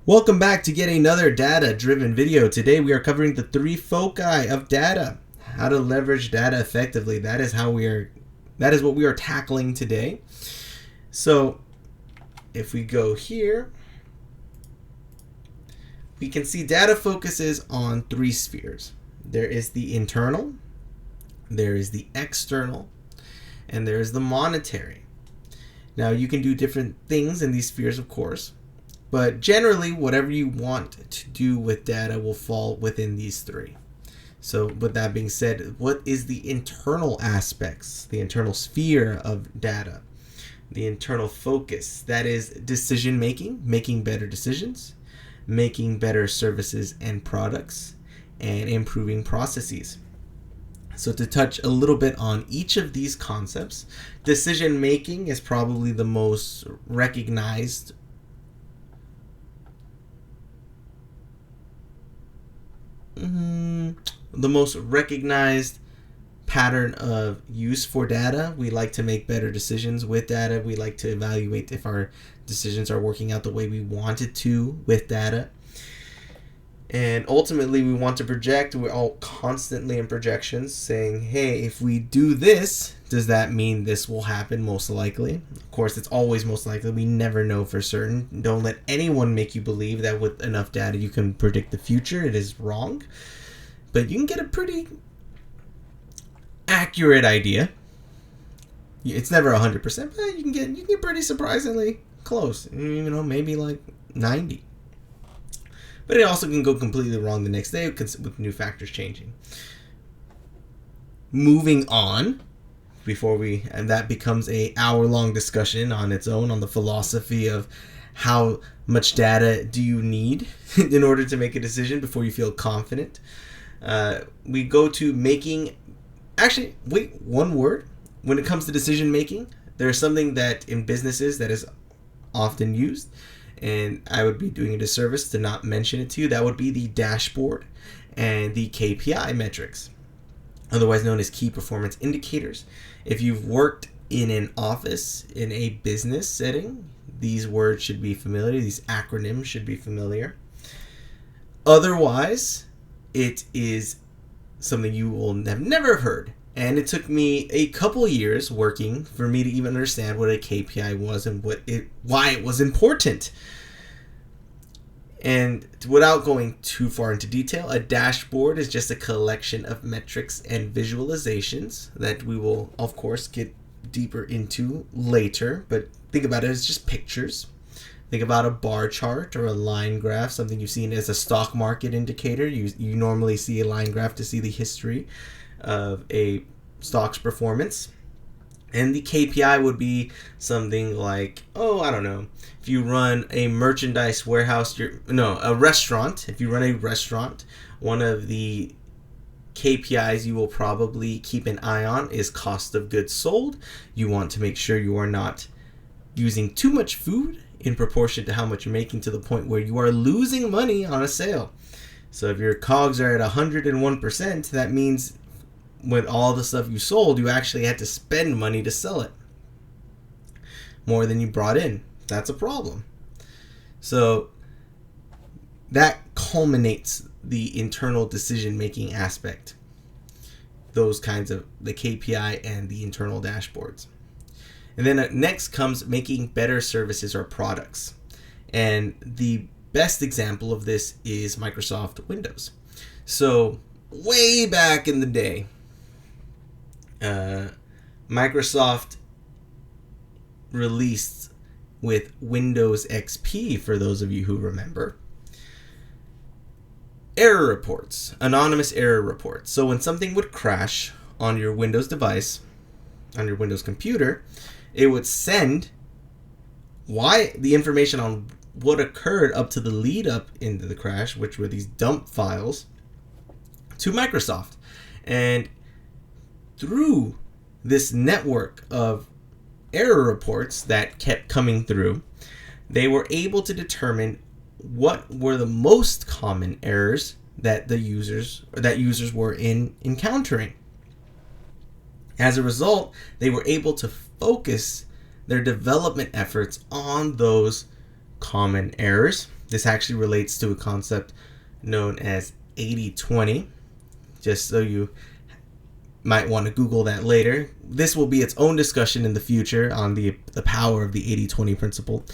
Welcome back to yet another data-driven video. Today we are covering the 3 foci of data. How to leverage data effectively. That is what we are tackling today. So if we go here, we can see data focuses on 3 spheres. There is the internal, there is the external, and there is the monetary. Now you can do different things in these spheres, of course. But generally, whatever you want to do with data will fall within these 3. So with that being said, what is the internal aspects, the internal sphere of data? The internal focus, that is decision making, making better decisions, making better services and products, and improving processes. So to touch a little bit on each of these concepts, decision making is probably the most recognized pattern of use for data. We like to make better decisions with data. We like to evaluate if our decisions are working out the way we want it to with data. And ultimately, we want to project. We're all constantly in projections saying, hey, if we do this, does that mean this will happen most likely? Of course, it's always most likely. We never know for certain. Don't let anyone make you believe that with enough data you can predict the future. It is wrong. But you can get a pretty accurate idea. It's never 100%, but you can get pretty surprisingly close. Maybe like 90. But it also can go completely wrong the next day with new factors changing. Moving on, and that becomes a hour-long discussion on its own on the philosophy of how much data do you need in order to make a decision before you feel confident. We go to making. Actually, wait, one word. When it comes to decision making, there's something that in businesses that is often used, and I would be doing a disservice to not mention it to you. That would be the dashboard and the KPI metrics, otherwise known as key performance indicators. If you've worked in an office, in a business setting, these words should be familiar. These acronyms should be familiar. Otherwise, it is something you will have never heard. And it took me a couple years working for me to even understand what a KPI was and why it was important. And without going too far into detail, a dashboard is just a collection of metrics and visualizations that we will, of course, get deeper into later. But think about it as just pictures. Think about a bar chart or a line graph, something you've seen as a stock market indicator. You normally see a line graph to see the history of a stock's performance. And the KPI would be something like, if you run a merchandise warehouse, a restaurant. If you run a restaurant, one of the KPIs you will probably keep an eye on is cost of goods sold. You want to make sure you are not using too much food in proportion to how much you're making to the point where you are losing money on a sale. So if your COGS are at 101%, that means with all the stuff you sold, you actually had to spend money to sell it. More than you brought in. That's a problem. So that culminates the internal decision-making aspect. Those kinds of the KPI and the internal dashboards. And then next comes making better services or products. And the best example of this is Microsoft Windows. So way back in the day, Microsoft released with Windows XP, for those of you who remember, error reports, anonymous error reports. So when something would crash on your Windows device, on your Windows computer, it would send the information on what occurred up to the lead up into the crash, which were these dump files, to Microsoft. And through this network of error reports that kept coming through, they were able to determine what were the most common errors that users were encountering. As a result, they were able to focus their development efforts on those common errors This actually relates to a concept known as 80-20, just so you might want to Google that later. This will be its own discussion in the future on the power of the 80-20 principle.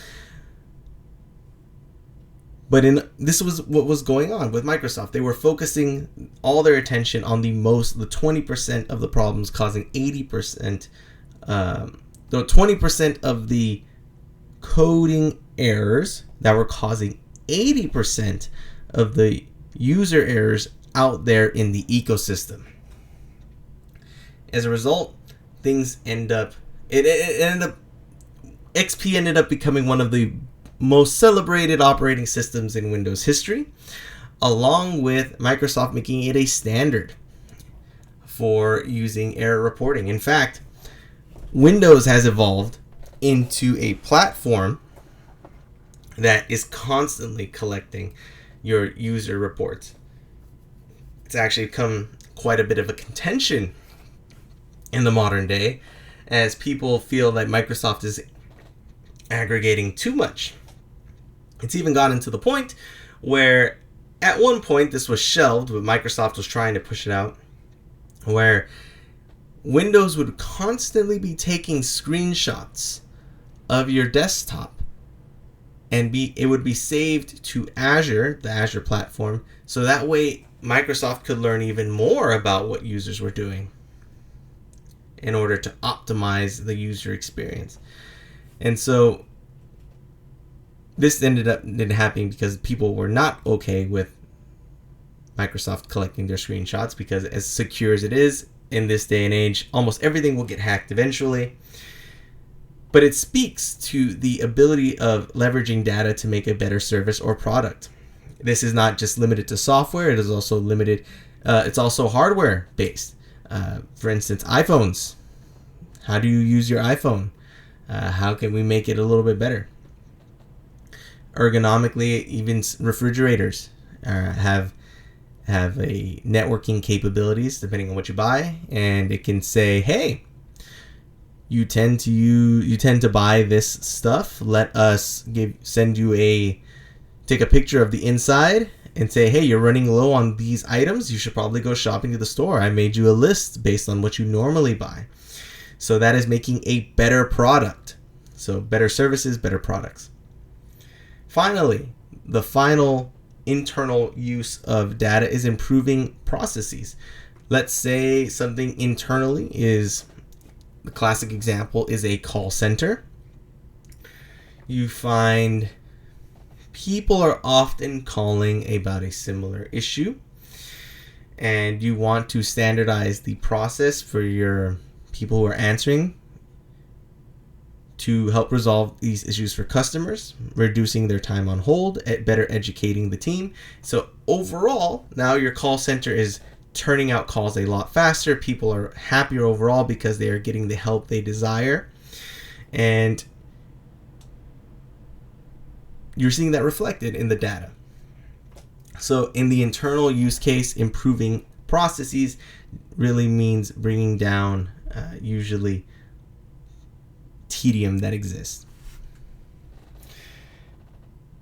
But this was what was going on with Microsoft. They were focusing all their attention on the 20% of the problems causing 80%, the 20% of the coding errors that were causing 80% of the user errors out there in the ecosystem. As a result, XP ended up becoming one of the most celebrated operating systems in Windows history, along with Microsoft making it a standard for using error reporting. In fact, Windows has evolved into a platform that is constantly collecting your user reports. It's actually become quite a bit of a contention in the modern day, as people feel that Microsoft is aggregating too much. It's even gotten to the point where at one point this was shelved, but Microsoft was trying to push it out, where Windows would constantly be taking screenshots of your desktop, and it would be saved to Azure, the Azure platform, so that way Microsoft could learn even more about what users were doing in order to optimize the user experience. And so this ended up happening because people were not okay with Microsoft collecting their screenshots, because as secure as it is in this day and age, almost everything will get hacked eventually. But it speaks to the ability of leveraging data to make a better service or product. This is not just limited to software, it is also it's also hardware based. For instance, iPhones. How do you use your iPhone? How can we make it a little bit better? Ergonomically, even refrigerators have a networking capabilities depending on what you buy, and it can say, hey, you tend to buy this stuff. Let us take a picture of the inside and say, hey, you're running low on these items. You should probably go shopping to the store. I made you a list based on what you normally buy. So that is making a better product. So better services, better products. Finally, the final internal use of data is improving processes. Let's say something internally is, the classic example is a call center. You find people are often calling about a similar issue, and you want to standardize the process for your people who are answering to help resolve these issues for customers, reducing their time on hold, better educating the team. So overall, now your call center is turning out calls a lot faster. People are happier overall because they are getting the help they desire. And you're seeing that reflected in the data. So in the internal use case, improving processes really means bringing down usually tedium that exists.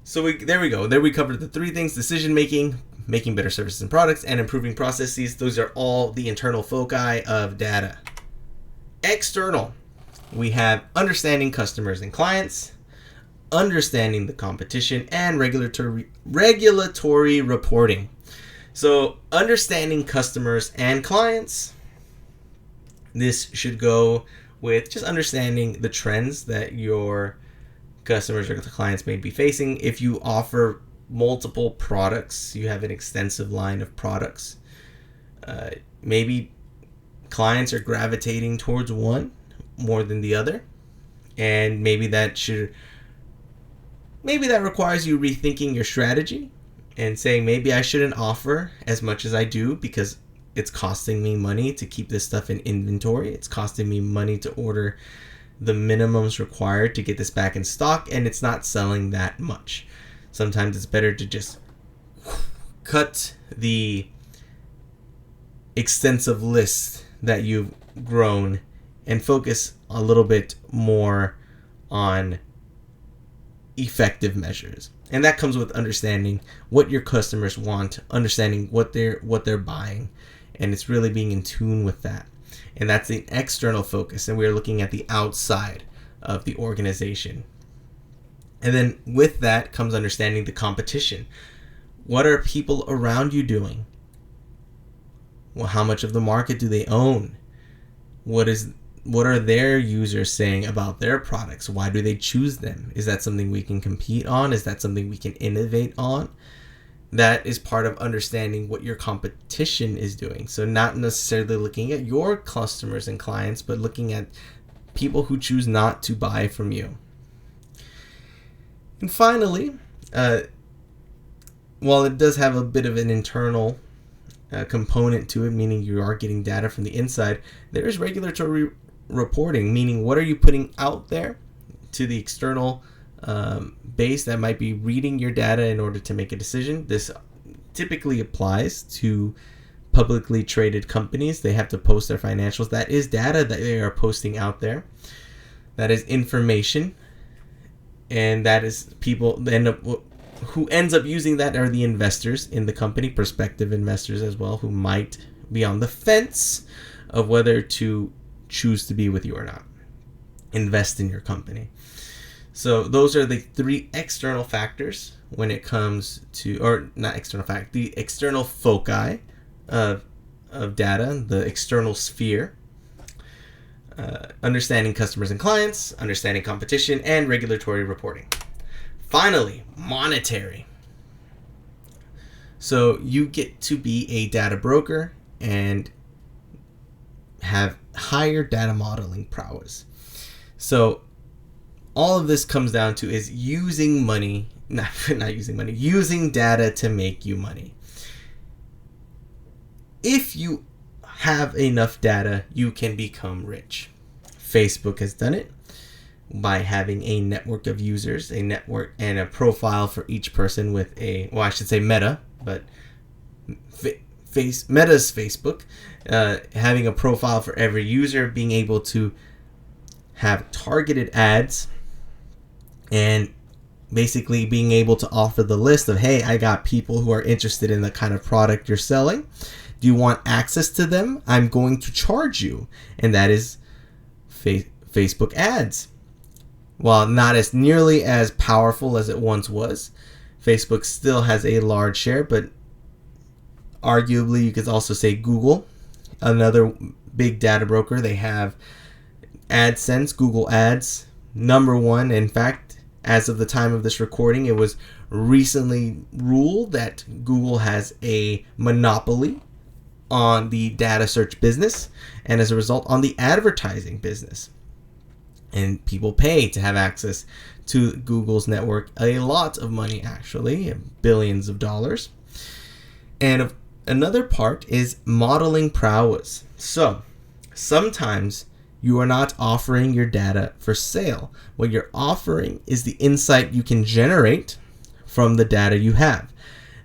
So there we go. There we covered the three things: decision making, making better services and products, and improving processes. Those are all the internal foci of data. External, we have understanding customers and clients, understanding the competition, and regulatory reporting. So understanding customers and clients, this should go with just understanding the trends that your customers or the clients may be facing. If you offer multiple products, you have an extensive line of products, maybe clients are gravitating towards one more than the other, and maybe that requires you rethinking your strategy and saying, maybe I shouldn't offer as much as I do because it's costing me money to keep this stuff in inventory. It's costing me money to order the minimums required to get this back in stock, and it's not selling that much. Sometimes it's better to just cut the extensive list that you've grown and focus a little bit more on effective measures. And that comes with understanding what your customers want, understanding what they're buying, and it's really being in tune with that. And that's the external focus, and we're looking at the outside of the organization. And then with that comes understanding the competition. What are people around you doing? Well, how much of the market do they own? What are their users saying about their products? Why do they choose them? Is that something we can compete on? Is that something we can innovate on? That is part of understanding what your competition is doing. So not necessarily looking at your customers and clients, but looking at people who choose not to buy from you. And finally, while it does have a bit of an internal component to it, meaning you are getting data from the inside, there is regulatory reporting, meaning what are you putting out there to the external base that might be reading your data in order to make a decision. This typically applies to publicly traded companies. They have to post their financials. That is data that they are posting out there. That is information, and that is people who ends up using that are the investors in the company, prospective investors as well, who might be on the fence of whether to choose to be with you or not, invest in your company. So those are the three external factors when it comes to, or not external fact, the external foci of data, the external sphere. Understanding customers and clients, understanding competition, and regulatory reporting. Finally, monetary. So you get to be a data broker and have higher data modeling prowess. So all of this comes down to is using data to make you money. If you have enough data, you can become rich. Facebook has done it by having a network of users, a network and a profile for each person with Meta, but Meta's Facebook, having a profile for every user, being able to have targeted ads, and basically being able to offer the list of, hey, I got people who are interested in the kind of product you're selling. Do you want access to them? I'm going to charge you. And that is Facebook ads. While not as nearly as powerful as it once was, Facebook still has a large share, but arguably you could also say Google, another big data broker. They have AdSense, Google Ads, number one. In fact, as of the time of this recording, it was recently ruled that Google has a monopoly on the data search business, and as a result on the advertising business. And people pay to have access to Google's network, a lot of money actually, billions of dollars. And another part is modeling prowess. So sometimes you are not offering your data for sale. What you're offering is the insight you can generate from the data you have.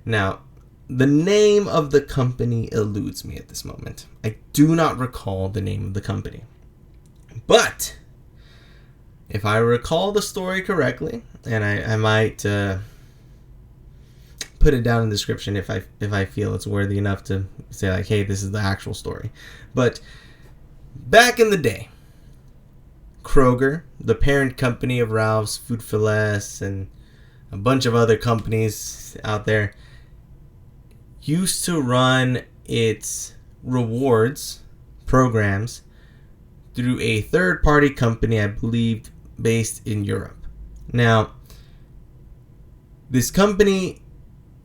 Now, the name of the company eludes me at this moment. I do not recall the name of the company. But if I recall the story correctly, and I might put it down in the description if I feel it's worthy enough to say like, hey, this is the actual story. But back in the day, Kroger, the parent company of Ralph's, Food for Less, and a bunch of other companies out there, used to run its rewards programs through a third-party company, I believe, based in Europe. Now, this company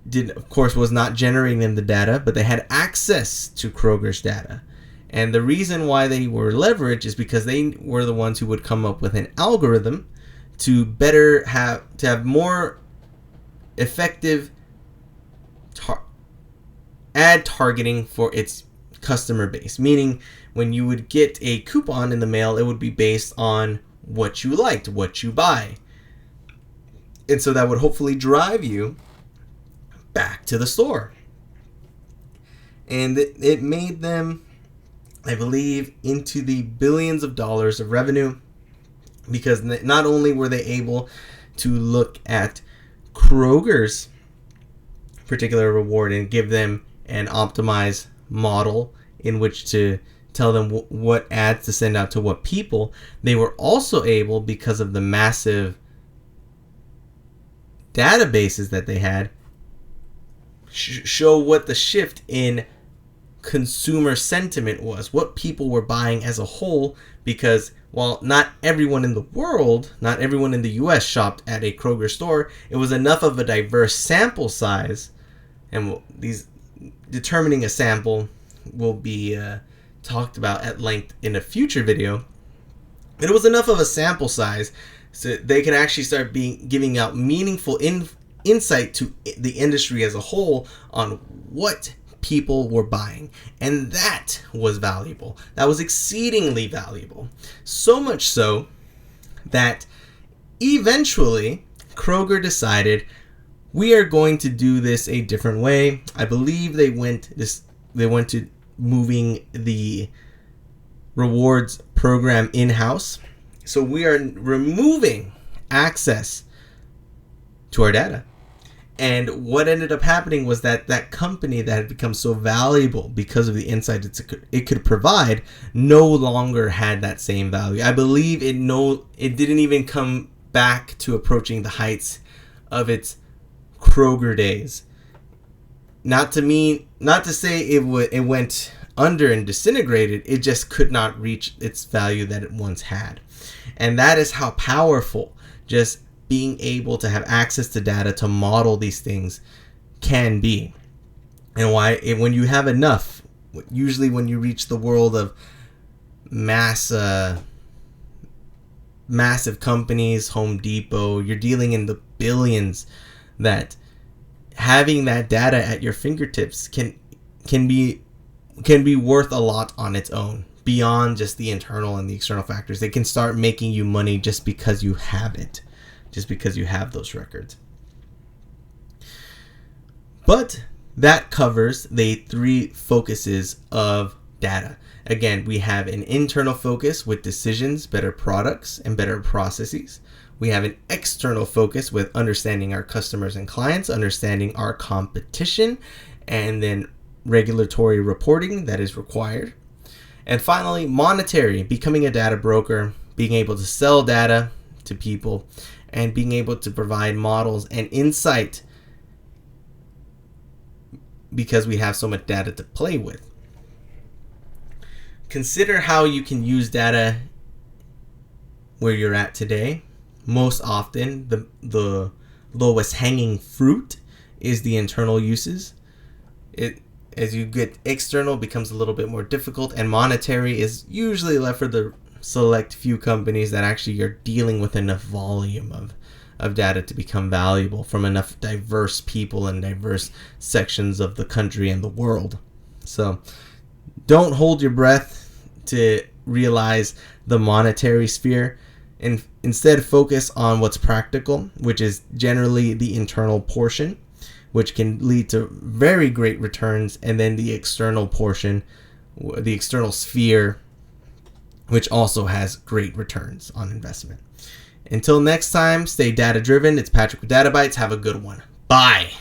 was not generating them the data, but they had access to Kroger's data. And the reason why they were leveraged is because they were the ones who would come up with an algorithm to have more effective ad targeting for its customer base. Meaning, when you would get a coupon in the mail, it would be based on what you liked, what you buy. And so that would hopefully drive you back to the store. And it made them, I believe, into the billions of dollars of revenue, because not only were they able to look at Kroger's particular reward and give them an optimized model in which to tell them what ads to send out to what people, they were also able, because of the massive databases that they had, show what the shift in consumer sentiment was, what people were buying as a whole, because while not everyone in the world, not everyone in the US shopped at a Kroger store, it was enough of a diverse sample size, and these determining a sample will be talked about at length in a future video. It was enough of a sample size so they can actually start giving out meaningful insight to the industry as a whole on what people were buying, and that was valuable. That was exceedingly valuable. So much so that eventually Kroger decided, we are going to do this a different way. I believe they went to moving the rewards program in-house. So we are removing access to our data. And what ended up happening was that company that had become so valuable because of the insight it could provide no longer had that same value. I believe it didn't even come back to approaching the heights of its Kroger days. Not to say it went under and disintegrated. It just could not reach its value that it once had. And that is how powerful just being able to have access to data to model these things can be. And why, when you have enough, usually when you reach the world of massive companies, Home Depot, you're dealing in the billions, that having that data at your fingertips can be worth a lot on its own, beyond just the internal and the external factors. They can start making you money just because you have it, just because you have those records. But that covers the three focuses of data. Again, we have an internal focus with decisions, better products, and better processes. We have an external focus with understanding our customers and clients, understanding our competition, and then regulatory reporting that is required. And finally, monetary, becoming a data broker, being able to sell data to people, and being able to provide models and insight because we have so much data to play with. Consider how you can use data where you're at today. Most often, the lowest hanging fruit is the internal uses. As you get external, it becomes a little bit more difficult, and monetary is usually left for the select few companies that actually are dealing with enough volume of data to become valuable from enough diverse people and diverse sections of the country and the world. So don't hold your breath to realize the monetary sphere, and instead focus on what's practical, which is generally the internal portion, which can lead to very great returns, and then the external portion, the external sphere, which also has great returns on investment. Until next time, stay data driven. It's Patrick with Databytez. Have a good one. Bye.